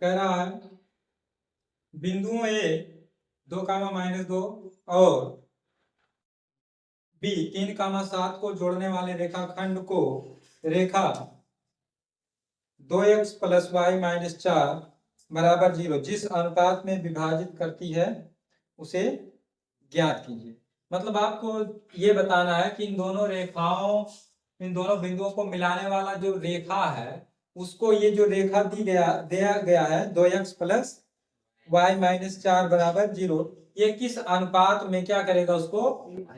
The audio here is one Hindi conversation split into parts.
कह रहा है बिंदुओं ए 2, और बी 3, 7 को जोड़ने वाले रेखाखंड को रेखा 2x + y - 4 = 0 जिस अनुपात में विभाजित करती है उसे ज्ञात कीजिए। मतलब आपको ये बताना है कि इन दोनों बिंदुओं को मिलाने वाला जो रेखा है उसको ये जो रेखा दिया गया है 2x + y - 4 = 0, ये किस अनुपात में क्या करेगा, उसको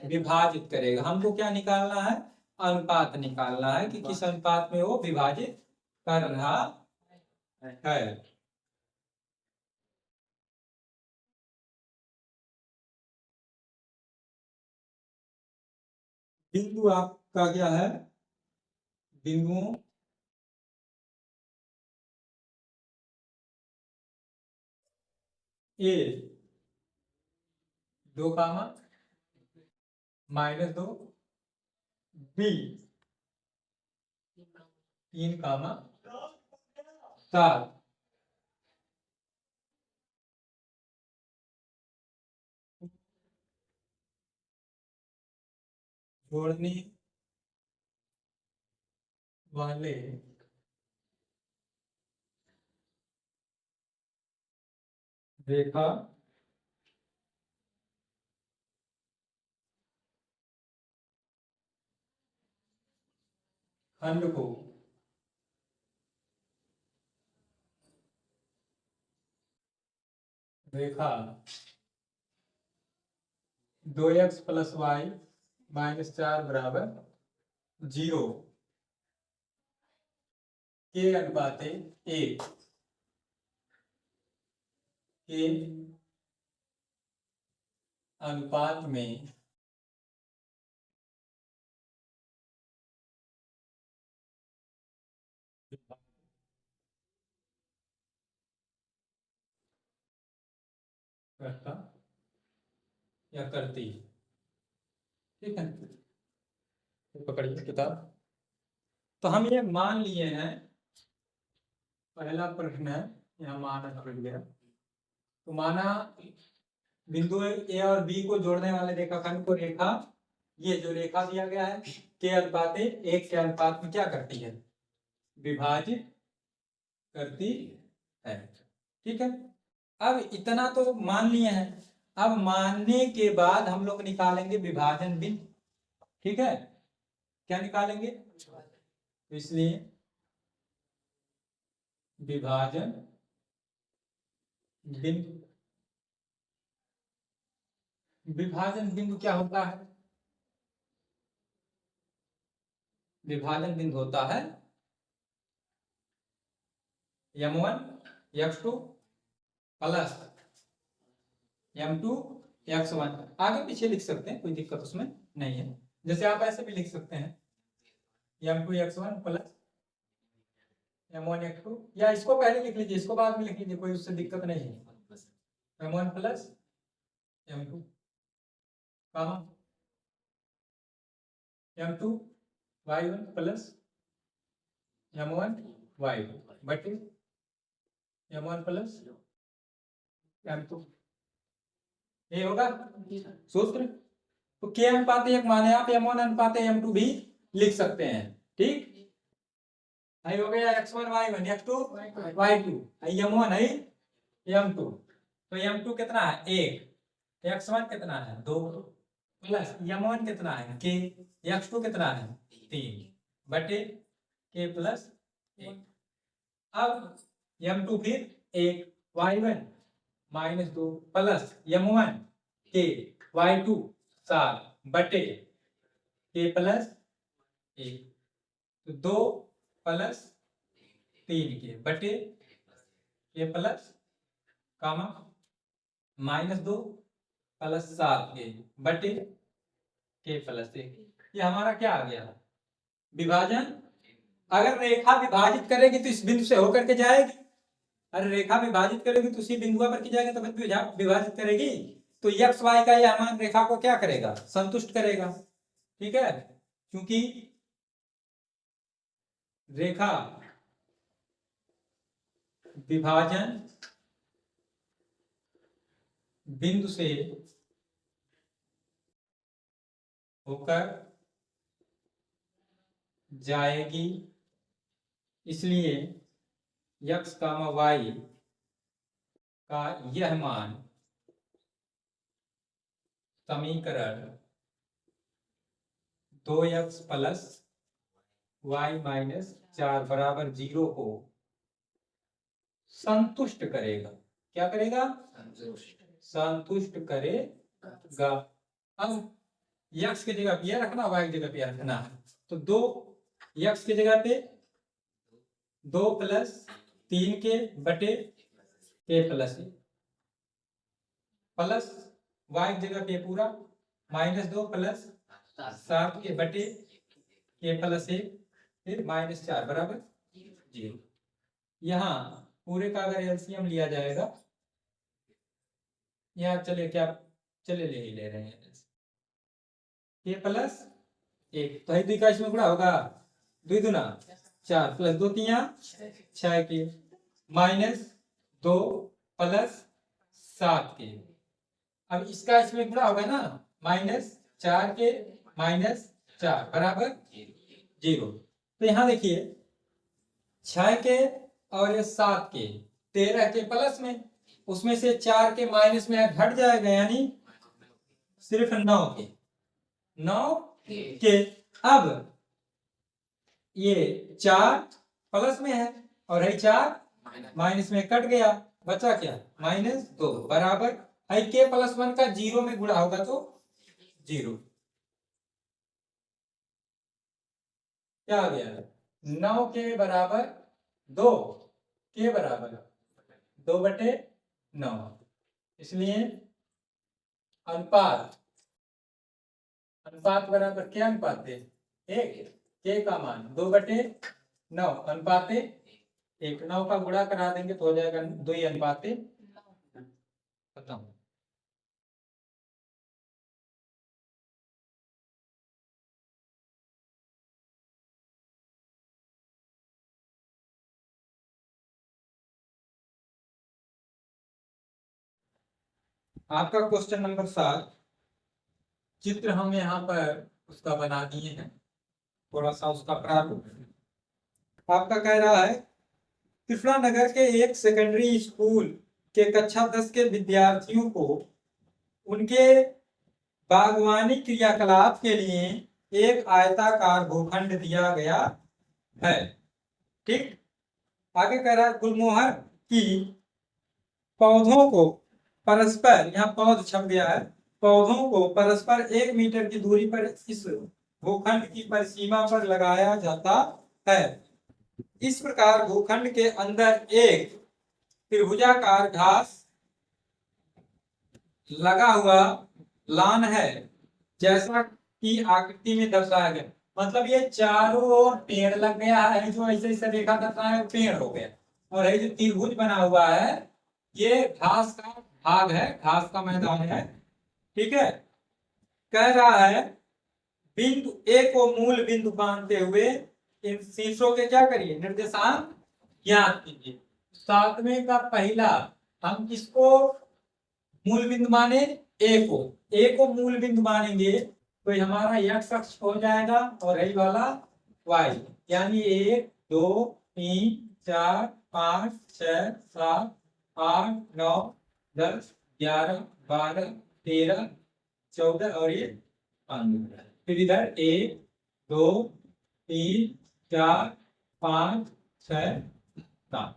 विभाजित करेगा। हमको क्या निकालना है, अनुपात निकालना है कि किस अनुपात में वो विभाजित कर रहा है। बिंदु आपका क्या है, बिंदुओं ए 2, -2, बी 3, 7 जोड़ने वाले रेखा खंड को रेखा 2x + y - 4 = 0 के अनुपात 1 के अनुपात में करता या करती। ठीक है, तो पकड़िए किताब। तो हम ये मान लिए हैं, पहला प्रश्न है यहाँ माना कर गया। तो माना बिंदु ए और बी को जोड़ने वाले रेखाखंड को रेखा, ये जो रेखा दिया गया है के अनुपात 1 के अनुपात में क्या करती है, विभाजित करती है। ठीक है, अब इतना तो मान लिए हैं। अब मानने के बाद हम लोग निकालेंगे विभाजन बिंदु। ठीक है, क्या निकालेंगे, तो इसलिए विभाजन बिंदु, विभाजन बिंदु क्या होता है, विभाजन बिंदु होता है m1 x2 + m2 x1। आगे पीछे लिख सकते हैं, कोई दिक्कत उसमें नहीं है। जैसे आप ऐसे भी लिख सकते हैं m2 x1 + m1 x2, या इसको पहले लिख लीजिए, इसको बाद में लिख लीजिए, कोई उससे दिक्कत नहीं है। m1 + m2 m2 y1 + m1 y2 बटे m1 + m2, ये होगा सूत्र। तो के अनुपात 1 माने आप m1 अनुपात m2 भी लिख सकते हैं। ठीक, आई हो गया x1 y1 x2 y2, m1 है m2। तो m2 कितना है 1, x1 कितना है 2, प्लस m1 कितना है k, x2 कितना है 3 बटे k + 1। अब m2 फिर 1 y1 -2 plus m1 k y2 7 बटे k + 1, तो 2 + 3 के बटे k + -2 + 7 के बटे k + 1। ये हमारा क्या आ गया, विभाजन। अगर रेखा विभाजित करेगी तो इस बिंदु से होकर के जाएगी, अरे रेखा विभाजित करेगी तो उसी बिंदु पर की जाएगी, तो विभाजित करेगी तो x y का यह मान रेखा को क्या करेगा, संतुष्ट करेगा। ठीक है, क्योंकि रेखा विभाजन बिंदु से होकर जाएगी, इसलिए x, y का यह मान समीकरण 2x प्लस y माइनस 4 बराबर 0 को संतुष्ट करेगा। क्या करेगा? संतुष्ट करेगा। अब x की जगह पे रखना, y की जगह पे रखना है, तो 2x की जगह पे 2 प्लस 3 के बटे k प्लस प्लस y की जगह पे पूरा माइनस 2 प्लस 7 के बटे k प्लस 1 फिर माइनस 4 बराबर 0। यहाँ पूरे का अगर एलसीएम लिया जाएगा, यहाँ चले ले ही ले रहे हैं k प्लस 1, तो है 2 का इसमें गुणा होगा, 2 दूना 4 प्लस 2 तिया 6 के माइनस 2 प्लस 7 के। अब इसका इसमें गुणा होगा ना, माइनस 4 के माइनस 4 बराबर 0। तो यहाँ देखिए 6 के और ये 7 के 13 के प्लस में, उसमें से 4 के माइनस में घट जाएगा, यानी सिर्फ 9 के। अब ये 4 प्लस में है और है 4 माइनस में कट गया, बचा क्या? माइनस 2 बराबर है के प्लस 1 का 0 में गुणा होगा तो 0। क्या आ गया? 9 के बराबर 2 के बराबर 2/9, इसलिए अनुपात बराबर क्या अनुपात है? 1। के का मान 2/9 अनुपात 1। 9 का गुणा करा देंगे तो हो जाएगा 2 अनुपात खत्म। आपका क्वेश्चन नंबर 7 चित्र हम यहाँ पर उसका बना दिए हैं, थोड़ा सा उसका प्रारूप आपका कह रहा है, कृष्णा नगर के एक सेकेंडरी स्कूल के कक्षा 10 के विद्यार्थियों को उनके बागवानी क्रियाकलाप के लिए एक आयताकार भूखंड दिया गया है। ठीक, आगे कह रहा है गुलमोहर की पौधों को परस्पर, यहाँ पौध छप गया है, पौधों को परस्पर 1 मीटर की दूरी पर इस भूखंड की परिसीमा पर लगाया जाता है। इस प्रकार भूखंड के अंदर एक त्रिभुजाकार घास लगा हुआ लान है, जैसा कि आकृति में दर्शाया गया। मतलब ये चारों ओर पेड़ लग गया है, जो ऐसे ऐसे देखा जाता है पेड़ हो गया, और ये जो त्रिभुज बना हुआ है ये घास का भाग है, घास का मैदान है। ठीक है, कह रहा है बिंदु ए को मूल बिंदु मानते हुए इन शीर्षों के क्या करिए? निर्देशांक ज्ञात कीजिए। 7वें का पहला हम किसको मूल बिंदु माने? ए को मूल बिंदु मानेंगे तो हमारा x अक्ष हो जाएगा और यही वाला y, यानी 1 2 3 4 5 6 7 8 9 10 11 12 13 14 और ये 5। फिर इधर 1 2 3 4 5 6 7,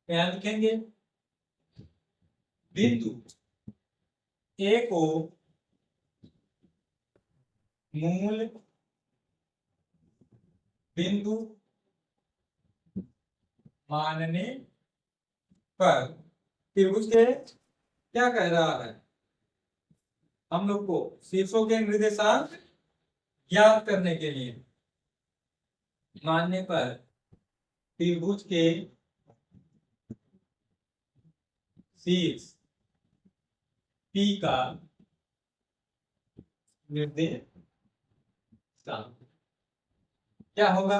यहाँ लिखेंगे बिंदु ए को मूल बिंदु मानने पर त्रिभुज के क्या कह रहा है? हम लोग को शीर्षों के निर्देशांक ज्ञात करने के लिए मानने पर त्रिभुज के शीर्ष P का निर्देशांक क्या होगा?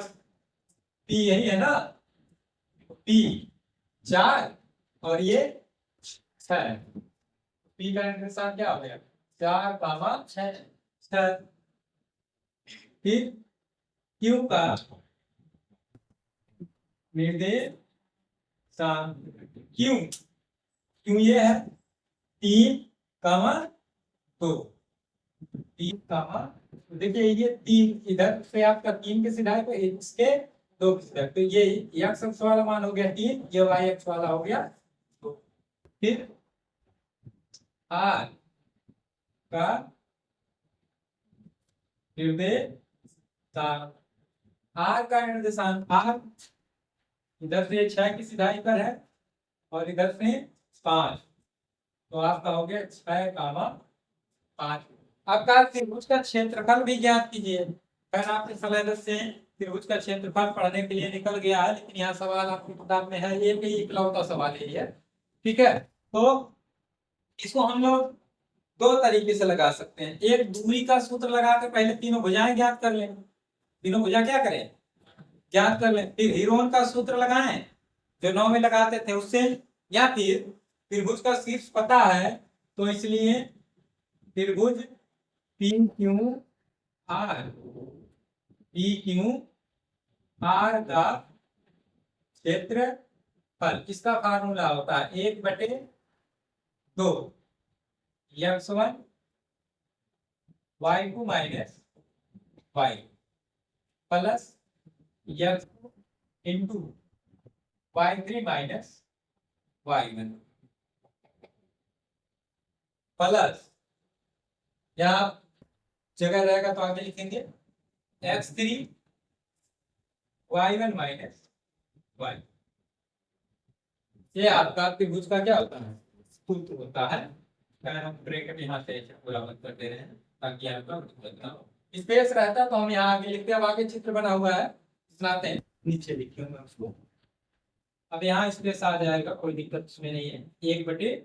P यही है ना, P 4 और ये 6। पी का निर्देशांक क्या हो गया? 4, 6। फिर क्यू का निर्देशांक क्यू क्यू ये है 3, 2। देखिए ये 3 इधर से आपका 3 के सिधाए पे इसके 2 के सिधाए, तो ये x अक्ष वाला मान हो गया 3, ये y अक्ष वाला हो गया 2। फिर r का निर्देशांक r का निर्देशांक r इधर से 6 की सिधाई पर है और इधर से 5, तो आपका हो गया 6, 5। आपका त्रिभुज का क्षेत्रफल भी ज्ञात कीजिए। खैर आपके सिलेबस से त्रिभुज का क्षेत्रफल पढ़ने के लिए निकल गया है, लेकिन यहाँ सवाल आपकी किताब में है, एक ही इकलौता सवाल यही है। ठीक है, तो इसको हम लोग 2 तरीके से लगा सकते हैं। एक दूरी का सूत्र लगा कर पहले तीनों भुजाएं ज्ञात कर लें, तीनों भुजा क्या करें, ज्ञात कर लें। फिर हीरोन का सूत्र लगाएं जो 9 में लगाते थे उससे, या फिर त्रिभुज का शीर्ष पता है तो इसलिए त्रिभुज पी क्यू आर का क्षेत्रफल, इसका फार्मूला होता है 1/2 x1 y2 minus y plus x2 into y3 minus y1 plus, यहाँ जगह रहेगा तो आगे लिखेंगे x3 y1 माइनस y। ये आपका त्रिभुज का क्या होता है, सूत्र होता है। अगर हम ब्रैकेट यहाँ से पूरा बंद कर दे रहे हैं ताकि आपका स्पेस रहता तो हम यहाँ आगे लिखते हैं। अब आगे चित्र बना हुआ है, सुनाते हैं, नीचे लिखे मैं उसको। अब यहाँ स्पेस आ जाएगा, कोई दिक्कत उसमें नहीं है। 1/2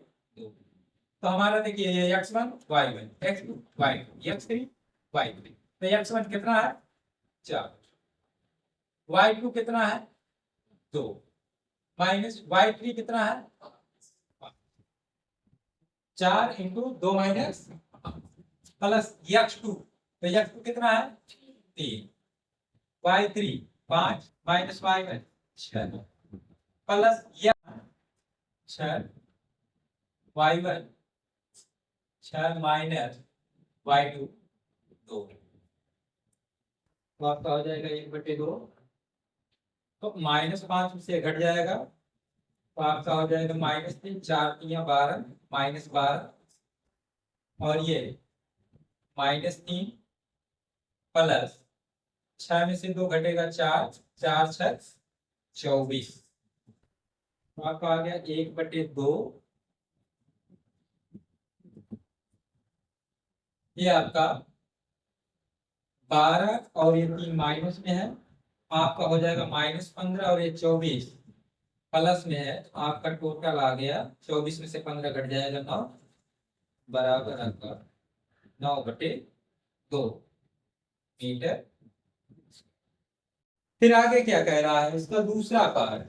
तो हमारा देखिए x1 y1 x2 y2 x3 y3, तो x1 कितना है 4, y2 कितना है 2 माइनस y3 कितना है 4 इंटू 2 माइनस प्लस x2, तो x2 कितना है 3, y3 5 minus y1 6 plus 6 y1 6 minus y2 2, तो आपका हो जाएगा 1/2, तो -5 से घट जाएगा तो आपका हो जाएगा -3, 4 3 12 -12, और ये -3 प्लस 6 में से 2 घटेगा 4, 4 6 24, तो आपका आ गया 1/2। ये आपका 12 और ये 3 माइनस में है, आपका हो जाएगा -15, और ये 24 प्लस में है, तो आपका टोटल आ गया 24 में से 15 घट जाएगा 9, बराबर आपका 9/2 मीटर। फिर आगे क्या कह रहा है, इसका दूसरा पार्ट,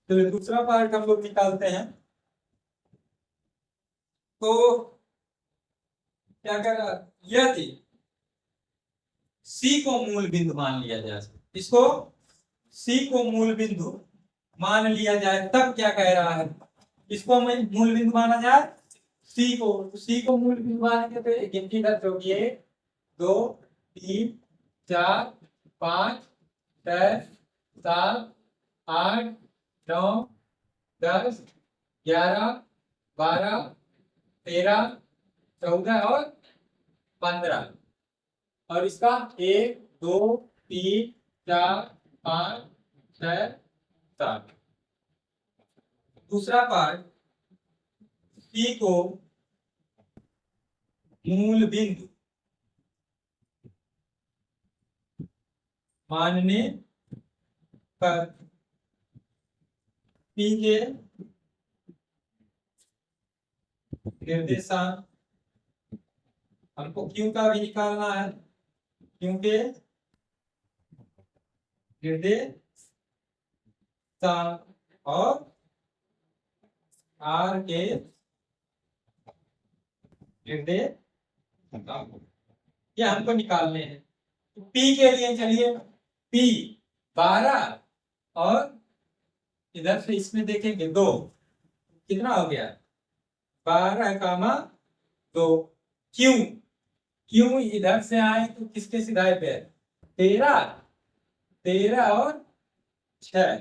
तो दूसरा पार्ट हम लोग निकालते हैं। तो क्या कह रहा है, यदि C को मूल बिंदु मान लिया जाए, इसको C को मूल बिंदु मान लिया जाए, तब क्या कह रहा है, इसको मूल बिंदु माना जाए C को मूल बिंदु मानेंगे तो गिनती दर्ज होगी 1 2 3 4 5 6 7 8 9 10 11 12 13 14 और 15, और इसका 1 2 3 4 5 6 7। दूसरा पार्ट, C को मूल बिंदु मानने पर P के निर्देशांक, हमको Q का भी निकालना है, क्योंकि निर्देशांक और आर के निर्देशांक ये हमको निकालने हैं। पी के लिए चलिए पी 12 और इधर से इसमें देखेंगे 2, कितना हो गया 12, 2। क्यों इधर से आए तो किसके सिधाए पे 13 और 6,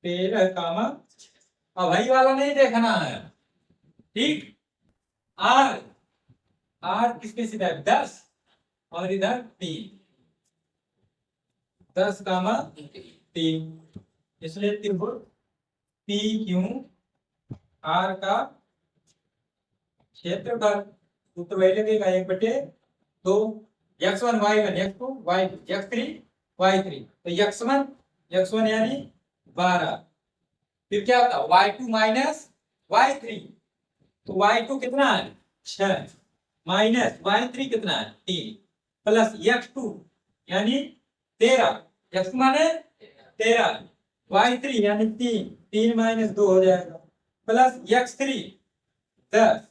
13, अब वही वाला नहीं देखना है, ठीक। आर किसके सिधाए 10 और इधर 3, 10, 3, इसलिए त्रिभुज पी क्यू आर का क्षेत्रफल सूत्र वही लगेगा 1/2 x1 y1 x2 y2 x3 y3, तो x1 यानी 12, फिर क्या होता y2 माइनस y3, तो y2 कितना है 6 माइनस y3 कितना है 3 प्लस x2 यानी 13, x माने 13, y3 यानी 3 माइनस 2 हो जाएगा, plus x3 10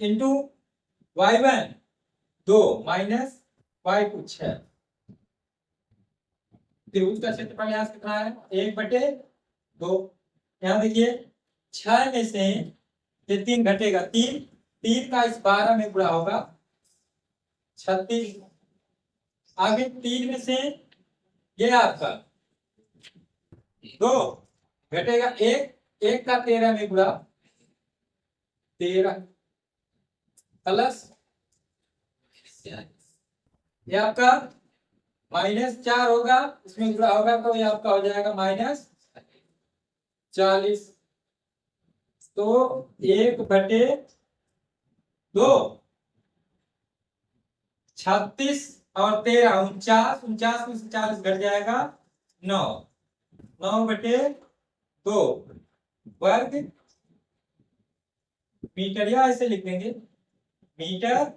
into y1 2 minus y2 6। त्रिभुज का क्षेत्रफल यहाँ से कितना है 1/2। यहाँ देखिए 6 में से ये 3 घटेगा, 3 का इस 12 में गुणा होगा 36, आगे 3 में से ये आपका 2 घटेगा, 1 का 13 में गुणा 13 प्लस ये आपका -4 होगा, इसमें गुणा होगा तो ये आपका हो जाएगा -40, तो 1/2 36 और 13 49 में से 40 घट जाएगा 9/2 वर्ग मीटर, या ऐसे लिख देंगे मीटर।